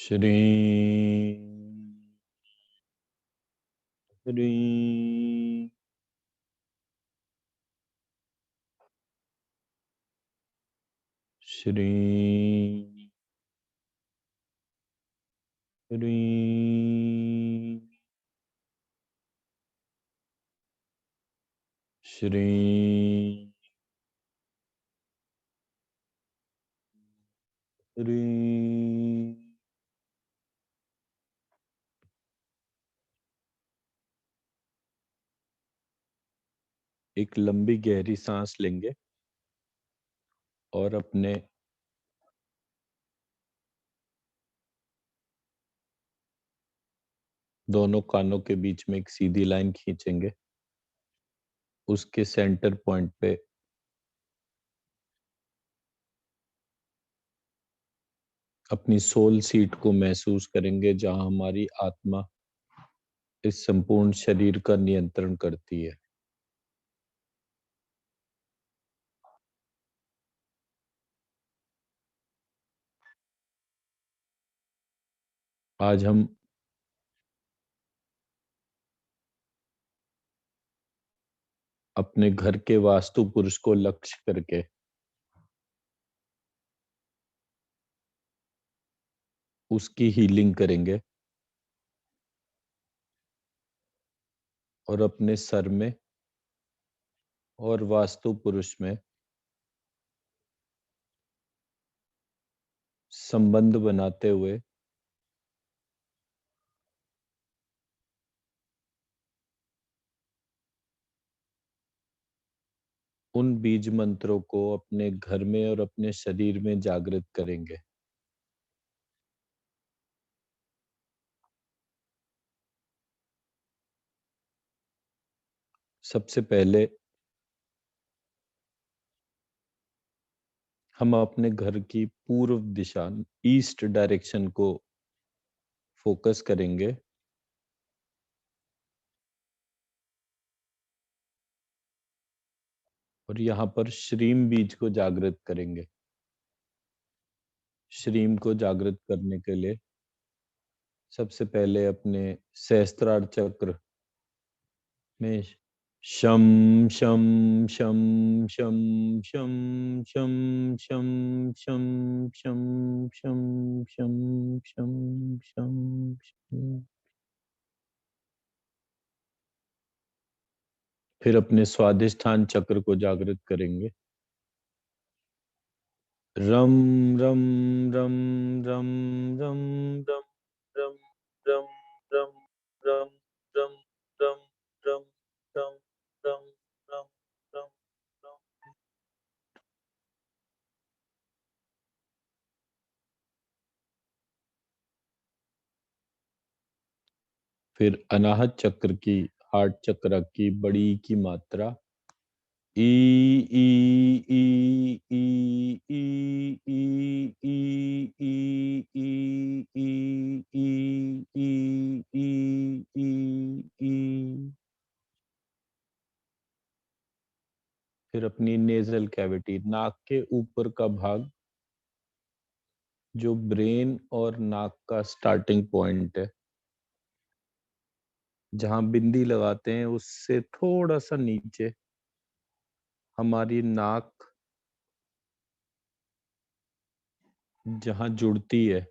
श्री श्री श्री श्री श्री श्री। एक लंबी गहरी सांस लेंगे और अपने दोनों कानों के बीच में एक सीधी लाइन खींचेंगे। उसके सेंटर पॉइंट पे अपनी सोल सीट को महसूस करेंगे, जहां हमारी आत्मा इस संपूर्ण शरीर का नियंत्रण करती है। आज हम अपने घर के वास्तु पुरुष को लक्ष्य करके उसकी हीलिंग करेंगे और अपने सर में और वास्तु पुरुष में संबंध बनाते हुए उन बीज मंत्रों को अपने घर में और अपने शरीर में जागृत करेंगे। सबसे पहले हम अपने घर की पूर्व दिशा, ईस्ट डायरेक्शन को फोकस करेंगे और यहाँ पर श्रीम बीज को जागृत करेंगे। श्रीम को जागृत करने के लिए सबसे पहले अपने सहस्त्रार चक्र में शम शम शम शम शम शम शम शम शम शम शम शम शम शम। फिर अपने स्वादिष्ठान चक्र को जागृत करेंगे। रम रम रम रम रम रम रम रम रम रम रम रम रम रम रम रम रम रम। फिर अनाहत चक्र की, हार्ट चक्र की बड़ी की मात्रा ई ई ई ई ई ई ई ई ई ई ई ई ई ई ई। फिर अपनी नेजल कैविटी, नाक के ऊपर का भाग, जो ब्रेन और नाक का स्टार्टिंग पॉइंट है, जहां बिंदी लगाते हैं उससे थोड़ा सा नीचे हमारी नाक जहां जुड़ती है,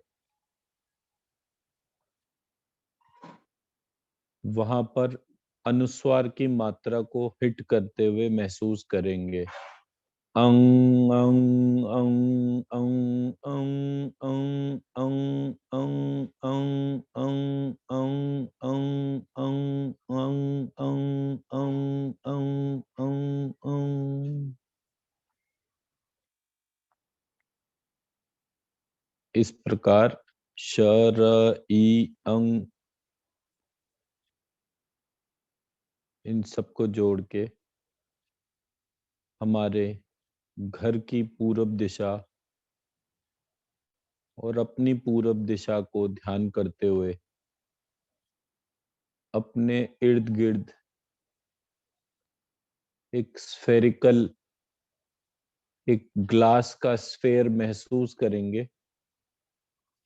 वहां पर अनुस्वार की मात्रा को हिट करते हुए महसूस करेंगे। अंग अंग अंग अंग अंग अंग अंग अंग अंग अंग अंग अंग अंग अंग अंग अंग अंग अंग अंग। इस प्रकार श र ई अंग, इन सबको जोड़ के हमारे घर की पूरब दिशा और अपनी पूरब दिशा को ध्यान करते हुए अपने इर्द गिर्द एक स्फेरिकल, एक ग्लास का स्फेयर महसूस करेंगे,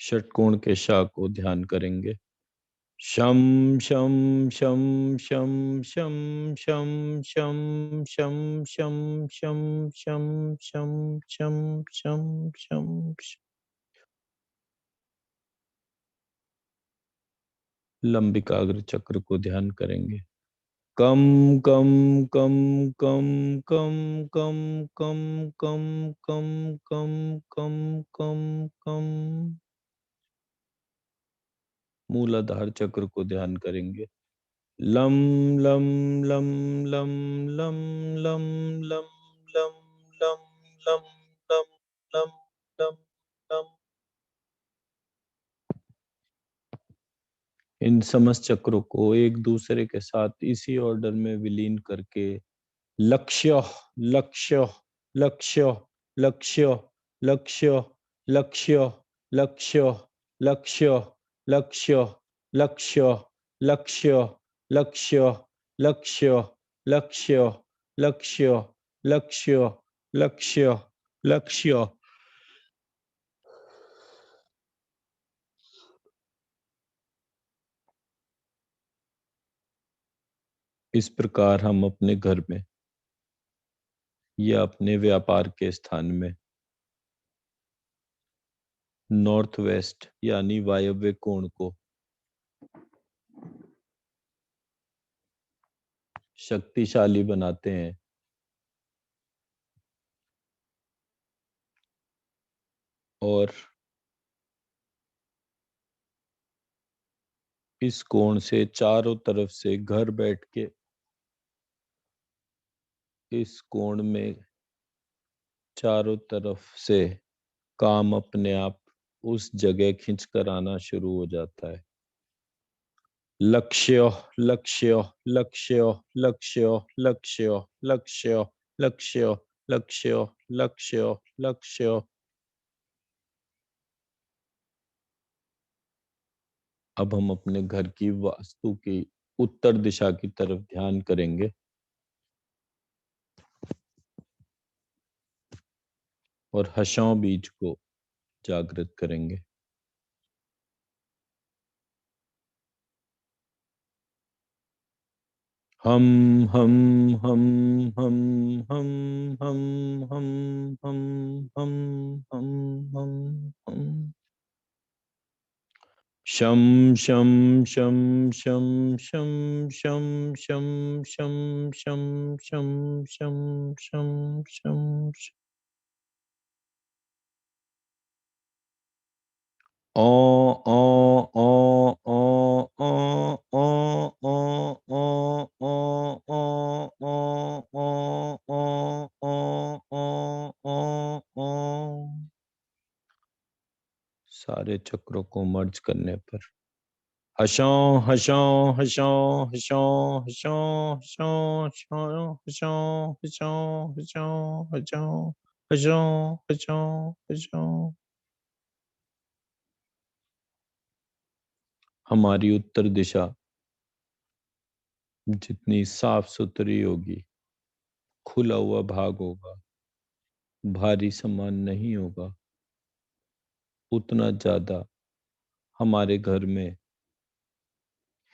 षटकोण के शा को ध्यान करेंगे। शम शम शम शम शम शम शम शम शम शम शम शम शम शम शम। लंबिकाग्र चक्र को ध्यान करेंगे। कम कम कम कम कम कम कम कम कम कम कम कम कम। मूलाधार चक्र को ध्यान करेंगे। लम लम लम लम लम लम लम लम लम लम लम लम लम लम। इन समस्त चक्रों को एक दूसरे के साथ इसी ऑर्डर में विलीन करके लक्ष्य लक्ष्य लक्ष्य लक्ष्य लक्ष्य लक्ष्य लक्ष्य लक्ष्य लक्ष्य लक्ष्य लक्ष्य लक्ष्य लक्ष्य लक्ष्य लक्ष्य लक्ष्य लक्ष्य लक्ष्य। इस प्रकार हम अपने घर में या अपने व्यापार के स्थान में नॉर्थ वेस्ट यानी वायव्य कोण को शक्तिशाली बनाते हैं और इस कोण से चारों तरफ से घर बैठ के इस कोण में चारों तरफ से काम अपने आप उस जगह खींच कर आना शुरू हो जाता है। लक्ष्य लक्ष्य लक्ष्य लक्ष्य लक्ष्य लक्ष्य लक्ष्य लक्ष्य लक्ष्य लक्ष्य। अब हम अपने घर की वास्तु की उत्तर दिशा की तरफ ध्यान करेंगे और हसों बीज को जागृत करेंगे। हम हम हम हम हम हम हम हम हम हम हम हम। शम शम शम शम शम शम शम शम शम शम शम शम शम। ओ ओ ओ ओ ओ ओ ओ ओ ओ ओ ओ ओ ओ ओ ओ ओ। सारे चक्रों को मर्ज करने पर हसों हसों हसों हसों हसों हसों हसों हसों हसों हसों हसों हसों हसों हसों। हमारी उत्तर दिशा जितनी साफ सुथरी होगी, खुला हुआ भाग होगा, भारी सामान नहीं होगा, उतना ज्यादा हमारे घर में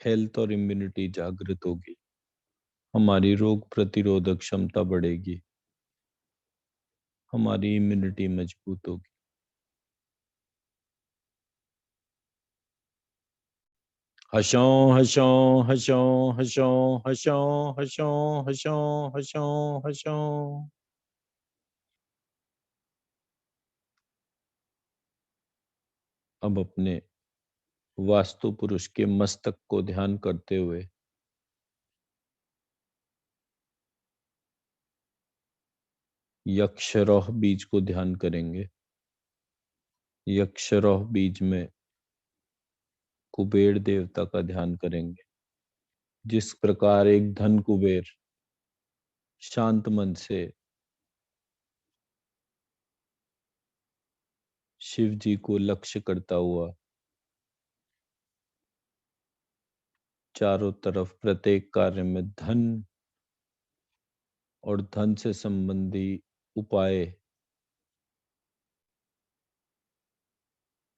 हेल्थ और इम्यूनिटी जागृत होगी, हमारी रोग प्रतिरोधक क्षमता बढ़ेगी, हमारी इम्यूनिटी मजबूत होगी। हसों हसों हसों हसों हसों हसों हसों हसों हसों। अब अपने वास्तु पुरुष के मस्तक को ध्यान करते हुए यक्षरोह बीज को ध्यान करेंगे। यक्षरोह बीज में कुबेर देवता का ध्यान करेंगे। जिस प्रकार एक धन कुबेर शांत मन से शिव जी को लक्ष्य करता हुआ चारों तरफ प्रत्येक कार्य में धन और धन से संबंधी उपाय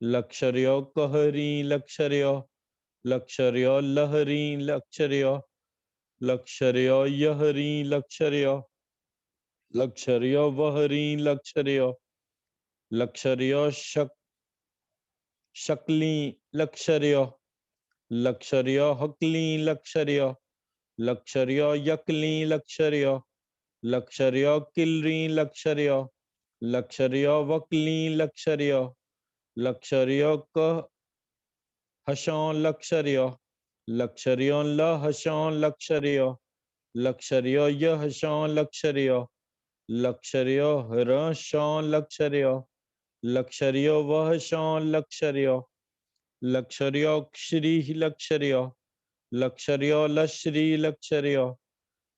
लक्षर्यो कहरी लक्षर्यो, लक्षर्यो लहरी लक्षर्यो, लक्षर्यो यहरी लक्षर्यो, लक्षर्यो वहरी लक्षर्यो, लक्षर्यो शकली लक्षर्यो, लक्षर्यो हकली लक्षर्यो, लक्षर्यो यकली लक्षर्यो, लक्षर्यो किलरी लक्षर्यो, लक्षर्यो वकली लक्षर्यो, लक्षर्यो क हशों लक्षर्यो, लक्षर्यो ल हशों लक्षर्यो, लक्षर्यो य हशों लक्षर्यो, लक्षर्यो हरशों लक्षर्यो, लक्षर्यो वह शों लक्षर्यो, लक्षर्यो श्री लक्षर्यो, लक्षर्यो लश्री लक्षर्यो,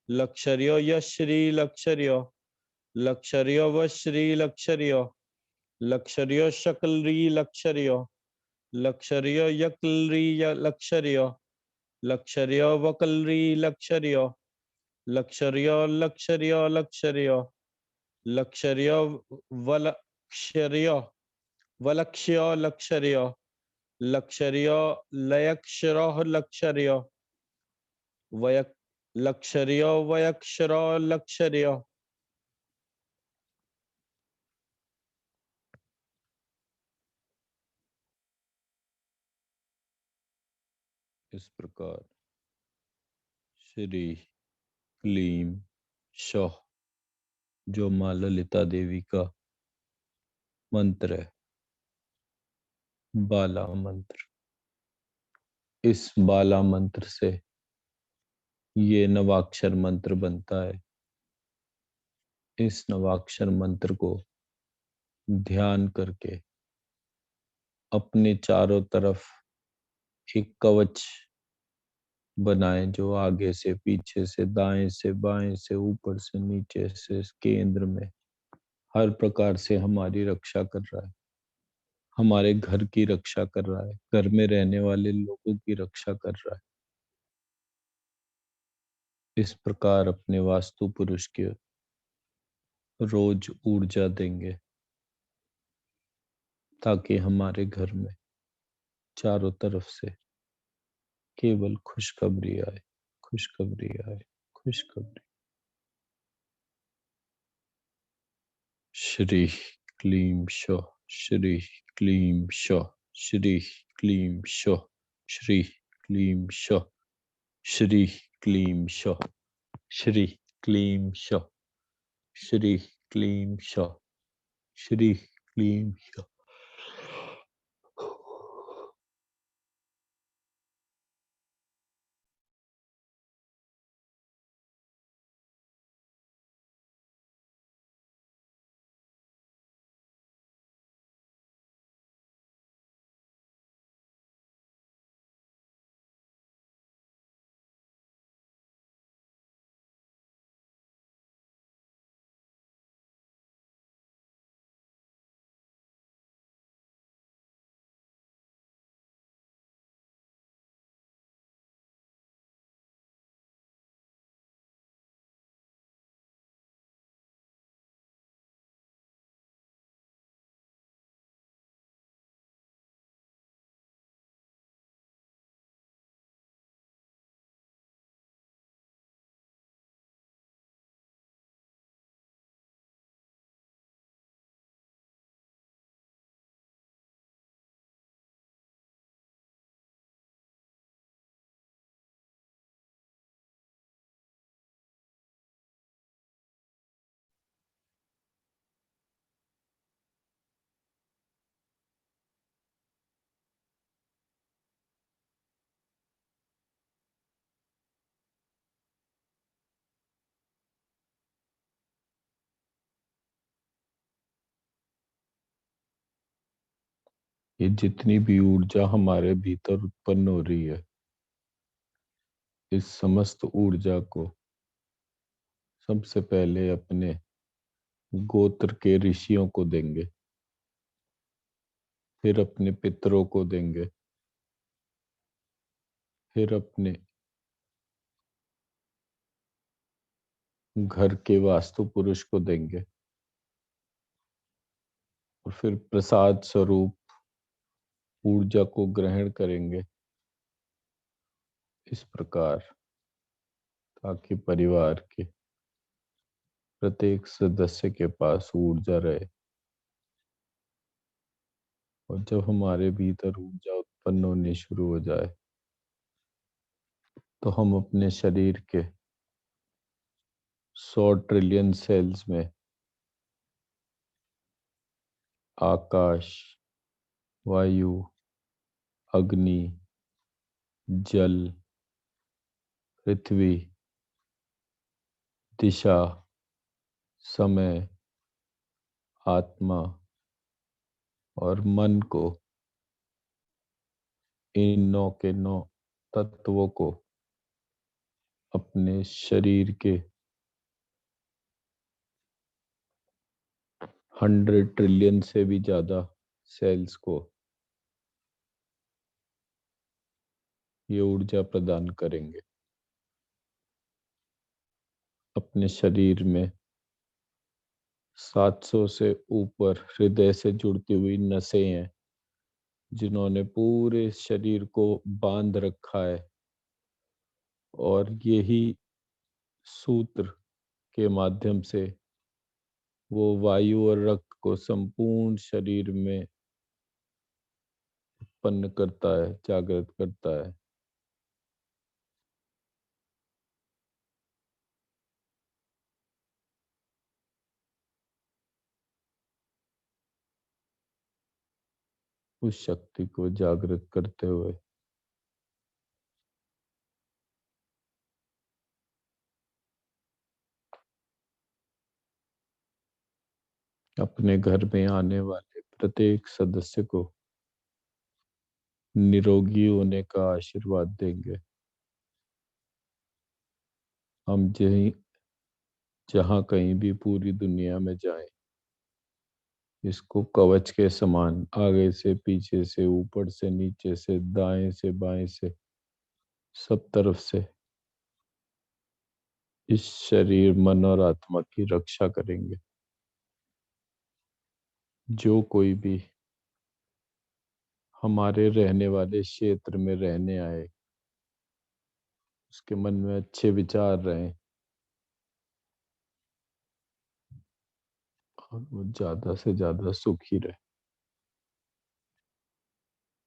लक्षर्यो यश्री लक्षर्यो, लक्षर्यो वश्री लक्षर्यो, लक्षर्यो शकलरी लक्षर्यो, लक्षर्यो यकलरी लक्षर्यो, लक्षर्यो वकलरी लक्षर्यो, लक्षर्यो लक्षर्यो लक्षर्यो, लक्षर्यो वलक्षर्यो, वलक्ष्यो लक्षर्यो, लक्षर्यो लयक्षरो लक्षर्यो, वयक लक्षर्यो वयक्षरो लक्षर्यो। इस प्रकार श्री क्लीम शोह जो माँ ललिता देवी का मंत्र है, बाला मंत्र, इस बाला मंत्र से ये नवाक्षर मंत्र बनता है। इस नवाक्षर मंत्र को ध्यान करके अपने चारों तरफ एक कवच बनाएं, जो आगे से पीछे से दाएं से बाएं से ऊपर से नीचे से केंद्र में हर प्रकार से हमारी रक्षा कर रहा है, हमारे घर की रक्षा कर रहा है, घर में रहने वाले लोगों की रक्षा कर रहा है। इस प्रकार अपने वास्तु पुरुष के रोज ऊर्जा देंगे ताकि हमारे घर में चारों तरफ से केवल खुशखबरी आए, खुशखबरी आए, खुशखबरी। श्री क्लीम शो, श्री क्लीम शो, श्री क्लीम शो, श्री क्लीम शो, श्री क्लीम शो, श्री क्लीम शो, श्री क्लीम शो, श्री क्लीम शो। ये जितनी भी ऊर्जा हमारे भीतर उत्पन्न हो रही है, इस समस्त ऊर्जा को सबसे पहले अपने गोत्र के ऋषियों को देंगे, फिर अपने पितरों को देंगे, फिर अपने घर के वास्तु पुरुष को देंगे, और फिर प्रसाद स्वरूप ऊर्जा को ग्रहण करेंगे इस प्रकार, ताकि परिवार के प्रत्येक सदस्य के पास ऊर्जा रहे। और जब हमारे भीतर ऊर्जा उत्पन्न होनी शुरू हो जाए, तो हम अपने शरीर के 100 ट्रिलियन सेल्स में आकाश, वायु, अग्नि, जल, पृथ्वी, दिशा, समय, आत्मा और मन को, इन 9 के 9 तत्वों को अपने शरीर के 100 ट्रिलियन से भी ज्यादा सेल्स को ये ऊर्जा प्रदान करेंगे। अपने शरीर में 700 से ऊपर हृदय से जुड़ती हुई नसें हैं, जिन्होंने पूरे शरीर को बांध रखा है, और यही सूत्र के माध्यम से वो वायु और रक्त को संपूर्ण शरीर में उत्पन्न करता है, जागृत करता है। उस शक्ति को जागृत करते हुए अपने घर में आने वाले प्रत्येक सदस्य को निरोगी होने का आशीर्वाद देंगे। हम जहाँ कहीं भी पूरी दुनिया में जाएं, इसको कवच के समान आगे से, पीछे से, ऊपर से, नीचे से, दाएं से, बाएं से, सब तरफ से इस शरीर, मन और आत्मा की रक्षा करेंगे। जो कोई भी हमारे रहने वाले क्षेत्र में रहने आए, उसके मन में अच्छे विचार रहें और वो ज्यादा से ज्यादा सुखी रहे।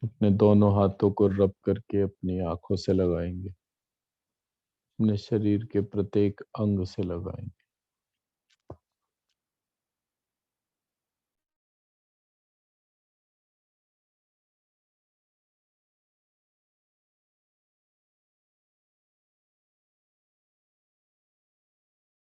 अपने दोनों हाथों को रब करके अपनी आंखों से लगाएंगे, अपने शरीर के प्रत्येक अंग से लगाएंगे।